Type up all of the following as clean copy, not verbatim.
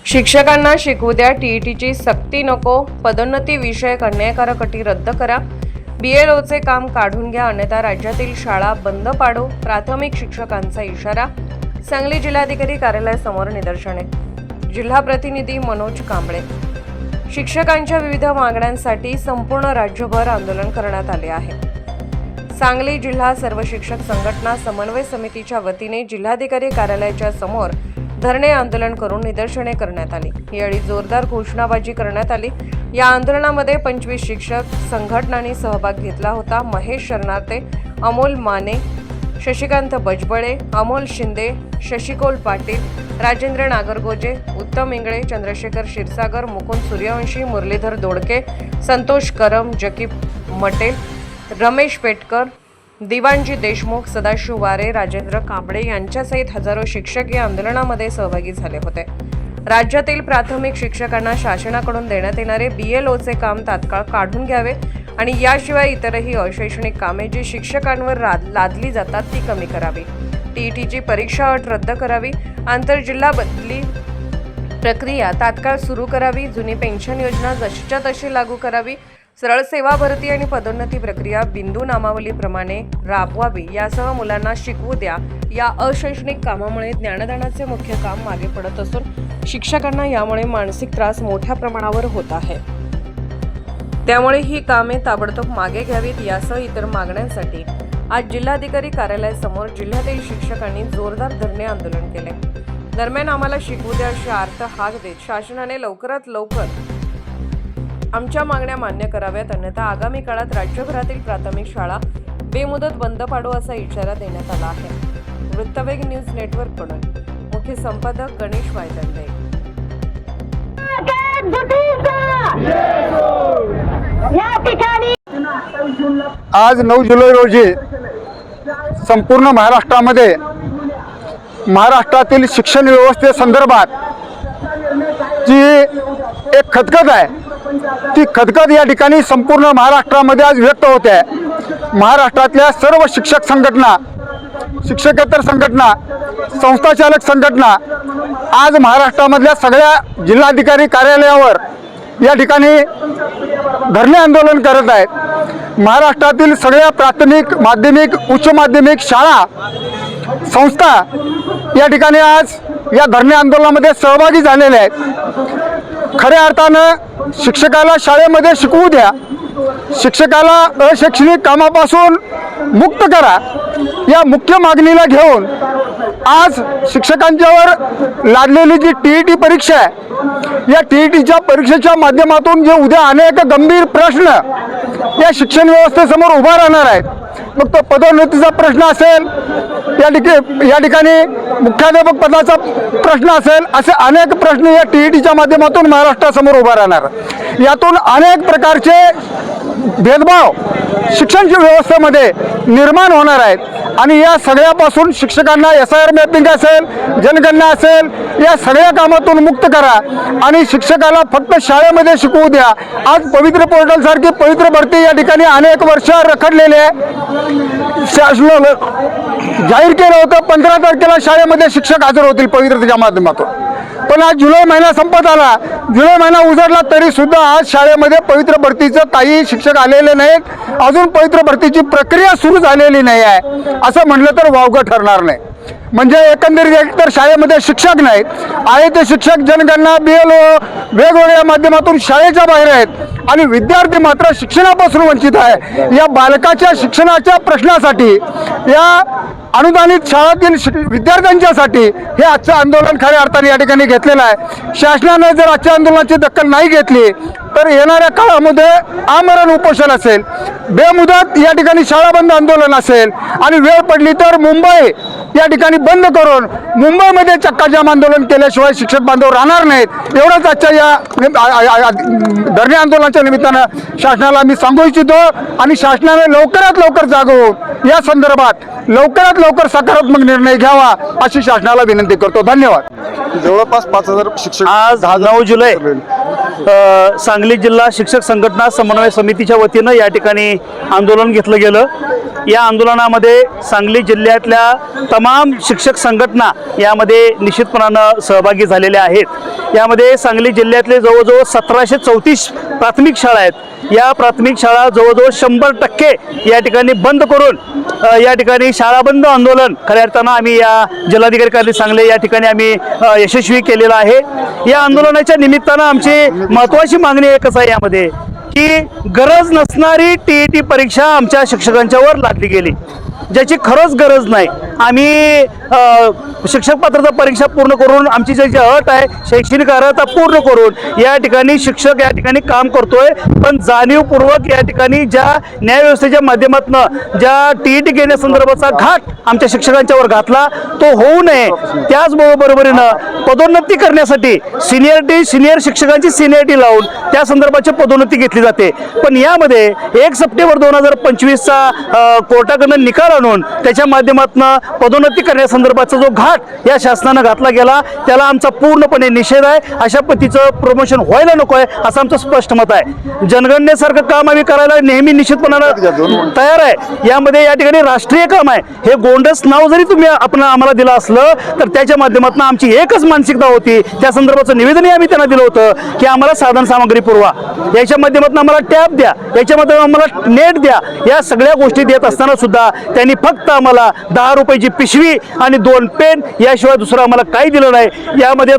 शिक्षकांना शिकवू द्या, टीईटीची सक्ती नको, पदोन्नती विषयक अन्यायकारक अटी रद्द करा, बीएलओचे काम काढून घ्या, अन्यथा राज्यातील शाळा बंद पाडू, प्राथमिक शिक्षकांचा इशारा। सांगली जिल्हाधिकारी कार्यालयासमोर निदर्शने। जिल्हा प्रतिनिधी मनोज कांबळे। शिक्षकांच्या विविध मागण्यांसाठी संपूर्ण राज्यभर आंदोलन करण्यात आले आहे। सांगली जिल्हा सर्व शिक्षक संघटना समन्वय समितीच्या वतीने जिल्हाधिकारी कार्यालयाच्या समोर धरणे आंदोलन करून निदर्शने करण्यात आली। यावेळी जोरदार घोषणाबाजी करण्यात आली। या आंदोलनामध्ये 25 शिक्षक संघटनांनी सहभाग घेतला होता। महेश शरणार्ते, अमोल माने, शशिकांत बजबळे, अमोल शिंदे, शशिकोल पाटील, राजेंद्र नागरगोजे, उत्तम इंगळे, चंद्रशेखर क्षीरसागर, मुकुंद सूर्यवंशी, मुरलीधर दोडके, संतोष करम, जकीब मटेल, रमेश पेटकर, दिवाणजी देशमुख, सदाशिव वारे, राजेंद्र कांबळे यांच्यासहित हजारो शिक्षक या आंदोलनामध्ये सहभागी झाले होते। राज्यातील प्राथमिक शिक्षकांना शासनाकडून देण्यात येणारे बीएलओचे काम तात्काळ काढून घ्यावे आणि याशिवाय इतरही अशैक्षणिक कामे जी शिक्षकांवर लादली जातात ती कमी करावी। टीईटीची परीक्षा अट रद्द करावी। आंतरजिल्हा बदली प्रक्रिया तात्काळ सुरू करावी। जुनी पेन्शन योजना जशीच्या तशी लागू करावी। सरळ सेवा भरती आणि पदोन्नती प्रक्रिया बिंदू नामावलीप्रमाणे राबवावी। यासह मुलांना शिकवू द्या या अशैक्षणिक कामामुळे ज्ञानदानाचे मुख्य काम मागे पडत असून शिक्षकांना यामुळे मानसिक त्रास मोठ्या प्रमाणावर होत आहे। त्यामुळे ही कामे ताबडतोब मागे घ्यावीत। यासह इतर मागण्यांसाठी आज जिल्हाधिकारी कार्यालयासमोर जिल्ह्यातील शिक्षकांनी जोरदार धरणे आंदोलन केले। दरम्यान आम्हाला शिकवू द्या अशी आर्त हाक देत शासनाने लवकरात लवकर आमच्या मागण्या मान्य कराव्यात, अन्यथा आगामी काळात राज्यभरातील प्राथमिक शाळा बेमुदत बंद पाडू असा इशारा देण्यात आला आहे। वृत्तवेग न्यूज नेटवर्ककडून मुख्य संपादक गणेश वायदंडे। आज 9 जुलै रोजी संपूर्ण महाराष्ट्रामध्ये महाराष्ट्रातील शिक्षण व्यवस्थेसंदर्भात जी एक खदखद आहे ती खदखद या ठिकाणी संपूर्ण महाराष्ट्रामध्ये आज व्यक्त होते आहे। महाराष्ट्रातल्या सर्व शिक्षक संघटना, शिक्षकेतर संघटना, संस्थाचालक संघटना आज महाराष्ट्रामधल्या सगळ्या जिल्हाधिकारी कार्यालयावर या ठिकाणी धरणे आंदोलन करत आहेत। महाराष्ट्रातील सगळ्या प्राथमिक, माध्यमिक, उच्च माध्यमिक शाळा, संस्था या ठिकाणी आज या धरणे आंदोलनामध्ये सहभागी झालेले आहेत। खऱ्या अर्थानं शिक्षकाला शाळेमध्ये शिकवू द्या, शिक्षकाला अशैक्षणिक कामापासून मुक्त करा या मुख्य मागणीला घेऊन आज शिक्षकांच्यावर लादलेली जी टीईटी परीक्षा आहे या टीईटीच्या परीक्षेच्या माध्यमातून जे उद्या अनेक गंभीर प्रश्न या शिक्षण व्यवस्थेसमोर उभा राहणार आहेत। मग तो पदोन्नतीचा प्रश्न असेल, या ठिकाणी मुख्याध्यापक पदाचा प्रश्न असेल, असे अनेक प्रश्न या टीईटीच्या माध्यमातून महाराष्ट्रासमोर उभा राहणार। यातून अनेक प्रकारचे भेदभाव शिक्षण व्यवस्थेमध्ये निर्माण होणार आहेत आणि या सगळ्यापासून शिक्षकांना SIR मॅपिंग असेल, जनगणना असेल, या सगळ्या कामातून मुक्त करा आणि शिक्षकाला फक्त शाळेमध्ये शिकवू द्या। आज पवित्र पोर्टल सारखी पवित्र भरती या ठिकाणी अनेक वर्ष रखडलेले आहे। शासनाने जाहीर केलं होतं 15 तारखेला शाळेमध्ये शिक्षक हजर होतील पवित्रतेच्या माध्यमातून, पण आज जुलै महिना संपत आला, जुलै महिना उजडला तरी सुद्धा आज शाळेमध्ये पवित्र भरतीचं काही शिक्षक आलेले नाहीत। अजून पवित्र भरतीची प्रक्रिया सुरू झालेली नाही आहे असं म्हटलं तर वावगं ठरणार नाही। म्हणजे एकंदरीत एकतर शाळेमध्ये शिक्षक नाहीत, आहे ते शिक्षक जनगणना, BLO वेगवेगळ्या माध्यमातून शाळेच्या बाहेर आहेत आणि विद्यार्थी मात्र शिक्षणापासून वंचित आहे। या बालकाच्या शिक्षणाच्या प्रश्नासाठी, या अनुदानित शाळातील विद्यार्थ्यांच्यासाठी हे आजचं आंदोलन खऱ्या अर्थाने या ठिकाणी घेतलेलं आहे। शासनाने जर आजच्या आंदोलनाची दखल नाही घेतली तर येणाऱ्या काळामध्ये आमरण उपोषण असेल, बेमुदत या ठिकाणी शाळा बंद आंदोलन असेल आणि वेळ पडली तर मुंबई या ठिकाणी बंद करून मुंबईमध्ये चक्काजाम आंदोलन केल्याशिवाय शिक्षक बांधव राहणार नाहीत। एवढंच आजच्या या धरणे आंदोलनाच्या निमित्तानं शासनाला मी सांगू इच्छितो आणि शासनाने लवकरात लवकर जागं होऊन या संदर्भात लवकरात लवकर सकारात्मक निर्णय घ्यावा अशी शासनाला विनंती करतो। धन्यवाद। जवळपास 5000 शिक्षक आज 9 जुलै सांगली जिल्हा शिक्षक संघटना समन्वय समितीच्या वतीनं या ठिकाणी आंदोलन घेतलं गेलं। या आंदोलनामध्ये सांगली जिल्ह्यातल्या तमाम शिक्षक संघटना यामध्ये निश्चितपणानं सहभागी झालेल्या आहेत। यामध्ये सांगली जिल्ह्यातले जवळजवळ 1734 प्राथमिक शाळा आहेत। या प्राथमिक शाळा जवळजवळ 100% या ठिकाणी बंद करून या ठिकाणी शाळा बंद आंदोलन खऱ्या अर्थानं आम्ही या जिल्हाधिकारी कार्यालय सांगली या ठिकाणी आम्ही यशस्वी केलेलं आहे। या आंदोलनाच्या निमित्तानं आमची महत्त्वाची मागणी एकच आहे यामध्ये की गरज नसणारी TET परीक्षा आमच्या शिक्षकांच्यावर लादली गेली, ज्याची खरंच गरज नाही। आम्ही शिक्षक पात्रता परीक्षा पूर्ण करून आमची जी अट आहे शैक्षणिक अर्हता पूर्ण करून या ठिकाणी शिक्षक या ठिकाणी काम करतोय, पण जाणीवपूर्वक या ठिकाणी ज्या न्यायव्यवस्थेच्या माध्यमातून ज्या TET घेण्यासंदर्भाचा घाट आमच्या शिक्षकांच्यावर घातला तो होऊ नये। त्याचबरोबरीनं पदोन्नती करण्यासाठी सिनियर शिक्षकांची सिनियरिटी लावून त्या संदर्भाची पदोन्नती घेतली जाते, पण यामध्ये 1 सप्टेंबर 2025चा कोर्टाकडून निकाल आणून त्याच्या माध्यमातून पदोन्नती करण्यासंदर्भाचा जो घाट या शासनानं घातला गेला त्याला आमचा पूर्णपणे निषेध आहे। अशा पद्धतीचं प्रमोशन व्हायला नको आहे असं आमचं स्पष्ट मत आहे। जनगणनेसारखं काम आम्ही करायला नेहमी निश्चितपणानं तयार आहे। यामध्ये या ठिकाणी राष्ट्रीय काम आहे, हे गोंडस नाव जरी तुम्ही आम्हाला दिलं असलं तर त्याच्या माध्यमातून आमची एकच मानसिकता होती, त्या संदर्भाचं निवेदनही आम्ही त्यांना दिलं होतं की आम्हाला साधन सामग्री पुरवा, याच्या माध्यमातून आम्हाला टॅब द्या, याच्या माध्यमातून आम्हाला नेट द्या। या सगळ्या गोष्टी देत असताना सुद्धा त्यांनी फक्त आम्हाला 10 रुपयाची पिशवी आणि 2 पेन याशिवाय दुसरं आम्हाला काही दिलं नाही। यामध्ये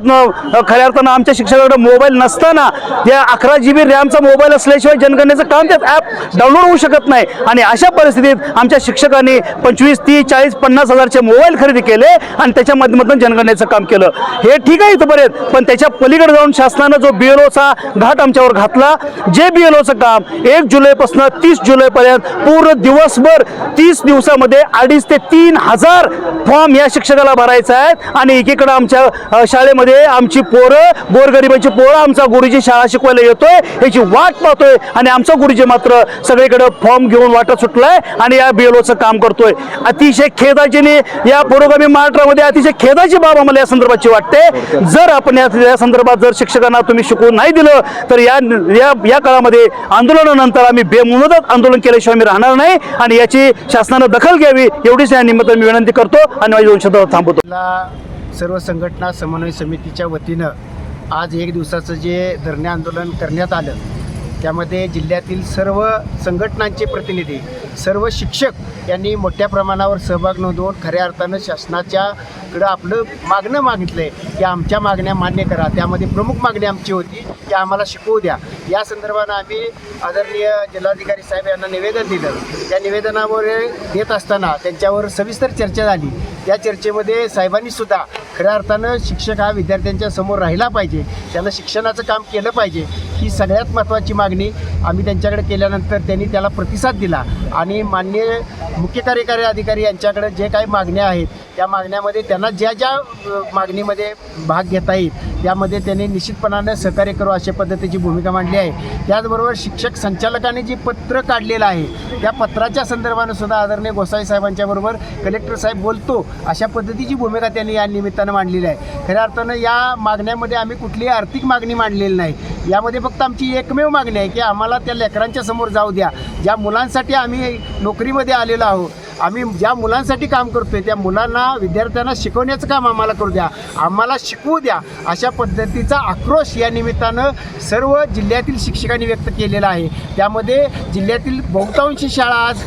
खऱ्या अर्थानं आमच्या शिक्षकाकडे मोबाईल नसताना या 11 GB रॅमचा मोबाईल असल्याशिवाय जनगणनेचं काम त्यात ॲप डाउनलोड होऊ शकत नाही, आणि अशा परिस्थितीत आमच्या शिक्षकांनी 25, 30, 40, 50 हजारचे मोबाईल खरेदी केले आणि त्याच्या माध्यमातून जनगणनेचं काम केलं। हे ठीक आहे इथपर्यंत, पण त्याच्या पलीकडे जाऊन शासनानं जो BLOचा घाट आमच्यावर घातला, जे BLOचं काम 1 जुलैपासून 30 जुलैपर्यंत पूर्ण दिवसभर 30 दिवसामध्ये 2,500 ते 3,000 फॉर्म या शिक्षकाला भरायचा आहेत, आणि एकीकडे आमच्या शाळेमध्ये आमची पोरं गोरगरिबांची पोरं आमचा गुरुजी शाळा शिकवायला येतोय याची वाट पाहतोय, आणि आमचा गुरुजी मात्र सगळीकडे फॉर्म घेऊन वाटत सुटलाय आणि या BLOचं काम करतोय। अतिशय खेदाची या पुरोगामी महाराष्ट्रामध्ये अतिशय खेदाची बाब आम्हाला या संदर्भाची वाटते। जर आपण या संदर्भात जर शिक्षकांना तुम्ही शिकवून नाही दिलं तर या काळामध्ये आंदोलनानंतर आम्ही बेमुदत आंदोलन केल्याशिवाय आम्ही राहणार नाही, आणि याची शासनानं दखल घ्यावी एवढीच या निमित्तानं मी विनंती करतो आणि माझी 2 शब्द थांबवतो। सर्व संघटना समन्वय समितीच्या वतीनं आज 1 दिवसाचं जे धरणे आंदोलन करण्यात आलं, त्यामध्ये जिल्ह्यातील सर्व संघटनांचे प्रतिनिधी, सर्व शिक्षक यांनी मोठ्या प्रमाणावर सहभाग नोंदवून खऱ्या अर्थानं शासनाच्याकडं आपलं मागणं मागितलं आहे की आमच्या मागण्या मान्य करा। त्यामध्ये प्रमुख मागणी आमची होती की आम्हाला शिकवू द्या। या संदर्भानं आम्ही आदरणीय जिल्हाधिकारी साहेब यांना निवेदन दिलं। त्या निवेदनावर देत असताना त्यांच्यावर सविस्तर चर्चा झाली। त्या चर्चेमध्ये साहेबांनीसुद्धा खऱ्या अर्थानं शिक्षक हा विद्यार्थ्यांच्या समोर राहिला पाहिजे, त्यानं शिक्षणाचं काम केलं पाहिजे, ही सगळ्यात महत्त्वाची मागणी आम्ही त्यांच्याकडे केल्यानंतर त्यांनी त्याला प्रतिसाद दिला, आणि माननीय मुख्य कार्यकारी अधिकारी यांच्याकडे जे काही मागण्या आहेत त्या मागण्यामध्ये त्यांना ज्या मागणीमध्ये भाग घेता येईल त्यामध्ये त्यांनी निश्चितपणानं सहकार्य करू अशा पद्धतीची भूमिका मांडली आहे। त्याचबरोबर शिक्षक संचालकांनी जे पत्र काढलेलं आहे त्या पत्राच्या संदर्भानं सुद्धा आदरणीय गोसावी साहेबांच्याबरोबर कलेक्टर साहेब बोलतो अशा पद्धतीची भूमिका त्यांनी या निमित्तानं मांडलेली आहे। खऱ्या अर्थानं या मागण्यामध्ये आम्ही कुठलीही आर्थिक मागणी मांडलेली नाही, यामध्ये फक्त आमची एकमेव मागणी आहे की आम्हाला त्या लेकरांच्या समोर जाऊ द्या। ज्या मुलांसाठी आम्ही नोकरीमध्ये आलेलो आहोत, आम्ही ज्या मुलांसाठी काम करतोय त्या मुलांना विद्यार्थ्यांना शिकवण्याचं काम आम्हाला करू द्या, आम्हाला शिकवू द्या, अशा पद्धतीचा आक्रोश या निमित्तानं सर्व जिल्ह्यातील शिक्षकांनी व्यक्त केलेला आहे। त्यामध्ये जिल्ह्यातील बहुतांश शाळा आज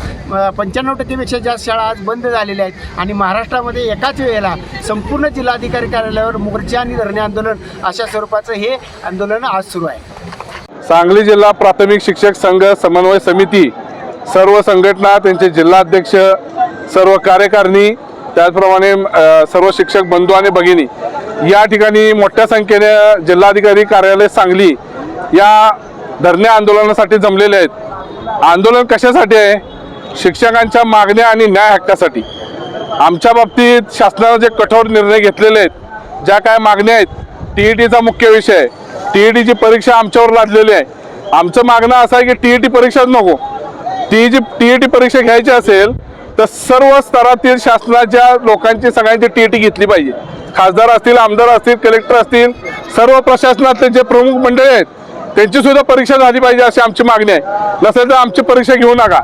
95%पेक्षा जास्त शाळा आज बंद झालेल्या आहेत, आणि महाराष्ट्रामध्ये एकाच वेळेला संपूर्ण जिल्हाधिकारी कार्यालयावर मोर्चा आणि धरणे आंदोलन अशा स्वरूपाचं हे आंदोलन आज सुरू आहे। सांगली जिल्हा प्राथमिक शिक्षक संघ समन्वय समिती, सर्व संघटना, त्यांचे जिल्हाध्यक्ष, सर्व कार्यकारिणी, त्याचप्रमाणे सर्व शिक्षक बंधू आणि भगिनी या ठिकाणी मोठ्या संख्येने जिल्हाधिकारी कार्यालय सांगली या धरणे आंदोलनासाठी जमलेले आहेत। आंदोलन कशासाठी आहे? शिक्षकांच्या मागण्या आणि न्याय हक्कासाठी। आमच्या बाबतीत शासनाने जे कठोर निर्णय घेतलेले आहेत, ज्या काय मागण्या आहेत, TETचा मुख्य विषय आहे, TETची परीक्षा आमच्यावर लादलेली आहे। आमचं मागणं असं आहे की TET परीक्षाच नको, TET परीक्षा घ्यायची असेल तर सर्व स्तरातील शासनाच्या लोकांची सगळ्यांची TET घेतली पाहिजे। खासदार असतील, आमदार असतील, कलेक्टर असतील, सर्व प्रशासनातले जे प्रमुख मंडळी आहेत त्यांची सुद्धा परीक्षा झाली पाहिजे अशी आमची मागणी आहे। नसेल तर आमची परीक्षा घेऊ नका।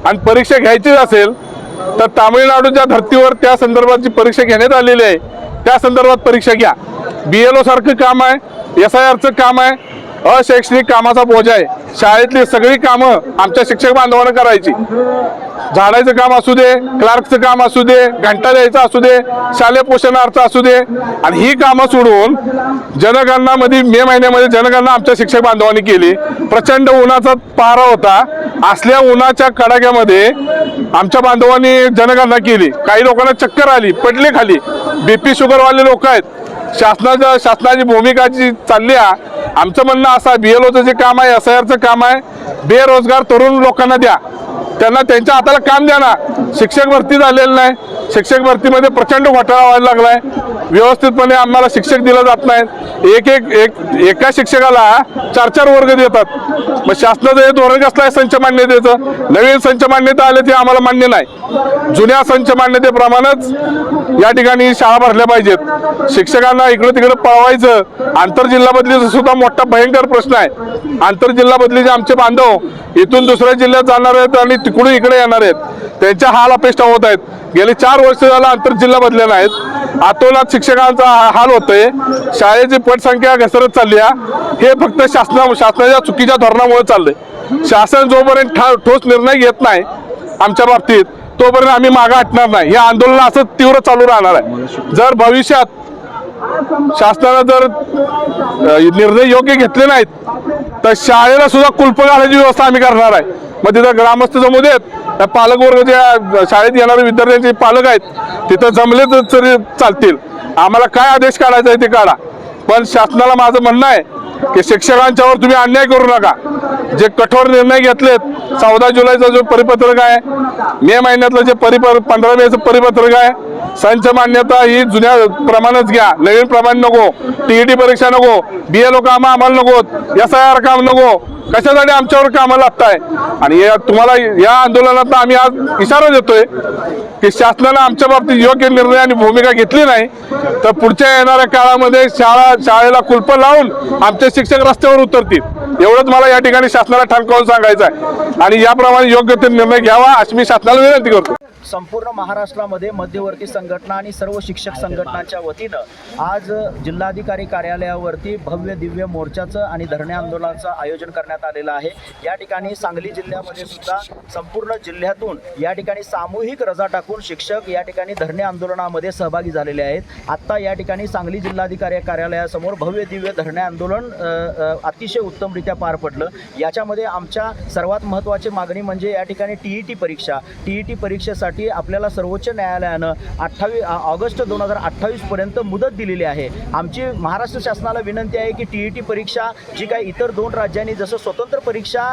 आणि परीक्षा घ्यायचीच असेल तर तामिळनाडूच्या धर्तीवर त्या संदर्भाची परीक्षा घेण्यात आलेली आहे, त्या संदर्भात परीक्षा घ्या. BLO सारखं काम आहे, SIRचं काम आहे, अशैक्षणिक कामाचा बोजा आहे. शाळेतली सगळी कामं आमच्या शिक्षक बांधवांना करायची. झाडायचं काम असू दे, क्लार्कचं काम असू दे, घंटा द्यायचा असू दे, शालेय पोषणार्थ असू दे, आणि ही कामं सोडून जनगणनामध्ये मे महिन्यामध्ये जनगणना आमच्या शिक्षक बांधवांनी केली. प्रचंड उन्हाचा पारा होता. असल्या उन्हाच्या कडाक्यामध्ये आमच्या बांधवांनी जनगणना केली. काही लोकांना चक्कर आली, पडले खाली. BP शुगरवाले लोक आहेत. शासनाची भूमिका जी चालली आहे, आमचं म्हणणं असं BLOचं जे काम आहे, SIRचं काम आहे, बेरोजगार तरुण लोकांना द्या, त्यांना त्यांच्या हाताला काम द्या ना. शिक्षक भरती झालेलं नाही, शिक्षक भरतीमध्ये प्रचंड घोटाळा व्हायला लागलाय. व्यवस्थितपणे आम्हाला शिक्षक दिलं जात नाहीत. एका शिक्षकाला 4 वर्ग देतात. मग शासनाचं हे धोरण कसलं आहे संच मान्यतेचं? नवीन संच मान्यता आले ते आम्हाला मान्य नाही. जुन्या संच मान्यतेप्रमाणेच या ठिकाणी शाळा भरल्या पाहिजेत. शिक्षकांना इकडं तिकडं पळवायचं. आंतरजिल्हा बदलीचा सुद्धा मोठा भयंकर प्रश्न आहे. आंतरजिल्हा बदलीचे आमचे बांधव इथून दुसऱ्या जिल्ह्यात जाणार आहेत आणि तिकडून इकडे येणार आहेत. त्यांच्या हाल अपेक्षा होत आहेत. गेली 4 वर्ष झाला आंतरजिल्हा बदल्या नाहीत. आतोनात शिक्षकांचा हाल होतोय. शाळेची पटसंख्या घसरत चालली आहे. हे फक्त शासनाच्या चुकीच्या धोरणामुळे चाललंय. शासन जोपर्यंत ठोस निर्णय घेत नाही आमच्या बाबतीत, तोपर्यंत आम्ही मागे हटणार नाही. हे आंदोलन असं तीव्र चालू राहणार आहे. जर भविष्यात शासनानं जर निर्णय योग्य घेतले नाहीत तर शाळेला सुद्धा कुलप घालायची व्यवस्था आम्ही करणार आहे. मग तिथं ग्रामस्थ जमू देत, पालक वर्ग ज्या शाळेत येणारे विद्यार्थ्यांचे पालक आहेत तिथं जमले तरी चालतील. आम्हाला काय आदेश काढायचा आहे ते काढा. पण शासनाला माझं म्हणणं आहे की शिक्षकांच्यावर तुम्ही अन्याय करू नका. जे कठोर निर्णय घेतलेत, 14 जुलैचा जो परिपत्रक आहे, मे महिन्यातलं जे 15 मेचं परिपत्रक आहे, संच मान्यता ही जुन्या प्रमाणच घ्या, नवीन प्रमाण नको. TET परीक्षा नको, BLO कामं आम्हाला नकोत, SIR काम नको. कशासाठी आमच्यावर कामं लागताय? आणि तुम्हाला या आंदोलनात आम्ही आज इशारा देतोय की शासनानं आमच्या बाबतीत योग्य निर्णय आणि भूमिका घेतली नाही तर पुढच्या येणाऱ्या काळामध्ये शाळेला कुलप लावून आमचे शिक्षक रस्त्यावर उतरतील. एवढंच मला या ठिकाणी शासनाला ठणकावून सांगायचं आहे. आणि याप्रमाणे योग्य ते निर्णय घ्यावा अशी मी शासनाला विनंती करतो. संपूर्ण महाराष्ट्रामध्ये मध्यवर्ती संघटना आणि सर्व शिक्षक संघटनांच्या वतीनं आज जिल्हाधिकारी कार्यालयावरती भव्य दिव्य मोर्चाचं आणि धरणे आंदोलनाचं आयोजन करण्यात आलेलं आहे. या ठिकाणी सांगली जिल्ह्यामध्ये सुद्धा संपूर्ण जिल्ह्यातून या ठिकाणी सामूहिक रजा टाकून शिक्षक या ठिकाणी धरणे आंदोलनामध्ये सहभागी झालेले आहेत. आत्ता या ठिकाणी सांगली जिल्हाधिकारी कार्यालयासमोर भव्य दिव्य धरणे आंदोलन अतिशय उत्तमरित्या पार पडलं. याच्यामध्ये आमच्या सर्वात महत्त्वाची मागणी म्हणजे या ठिकाणी TET परीक्षेसाठी आपल्याला सर्वोच्च न्यायालयानं 28 ऑगस्ट 2028 पर्यंत मुदत दिलेली आहे. आमची महाराष्ट्र शासनाला विनंती आहे की TET परीक्षा जी काही इतर 2 राज्यांनी जसं स्वतंत्र परीक्षा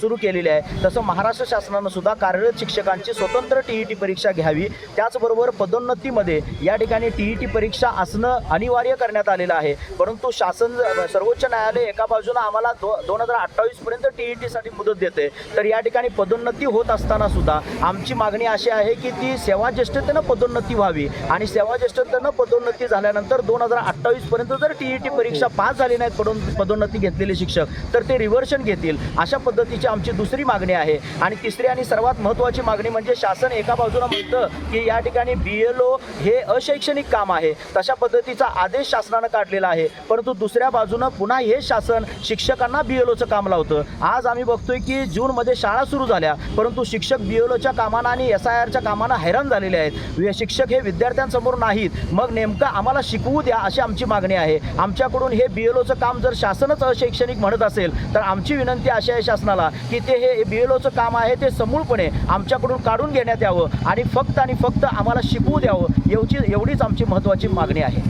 सुरू केलेली आहे तसं महाराष्ट्र शासनानं सुद्धा कार्यरत शिक्षकांची स्वतंत्र TET परीक्षा घ्यावी. त्याचबरोबर पदोन्नतीमध्ये या ठिकाणी TET परीक्षा असणं अनिवार्य करण्यात आलेलं आहे. परंतु शासन सर्वोच्च न्यायालय एका बाजूनं आम्हाला 2028 पर्यंत TET साठी मुदत देते, तर या ठिकाणी पदोन्नती होत असताना सुद्धा आमची मागणी अशी आहे की ती सेवाज्येष्ठतेनं पदोन्नती व्हावी आणि सेवाज्येष्ठतेनं पदोन्नती झाल्यानंतर 2028 पर्यंत जर TET परीक्षा पास झाली नाहीत पदोन्नती घेतलेले शिक्षक तर ते रिव्हर्शन घेतील. अशा पद्धतीची आमची दुसरी मागणी आहे. आणि तिसरी आणि सर्वात महत्त्वाची मागणी म्हणजे शासन एका बाजूला म्हणतं की या ठिकाणी BLO हे अशैक्षणिक काम आहे, तशा पद्धतीचा आदेश शासनानं काढलेला आहे, परंतु दुसऱ्या बाजूनं पुन्हा हे शासन शिक्षकांना BLOचं काम लावतं. आज आम्ही बघतोय की जूनमध्ये शाळा सुरू झाल्या परंतु शिक्षक BLOच्या कामानं आणि SIRच्या कामानं हैराण झालेले आहेत. शिक्षक हे विद्यार्थ्यांसमोर नाहीत. मग नेमकं आम्हाला शिकवू द्या अशी आमची मागणी आहे. आमच्याकडून हे BLOचं काम जर शासनच अशैक्षणिक म्हणत असेल तर आमची विनंती अशी आहे शासनाला की ते हे BLOचं काम आहे ते समूळपणे आमच्याकडून काढून घेण्यात यावं आणि फक्त आम्हाला शिकवू द्यावं. एवढीच आमची महत्त्वाची मागणी आहे.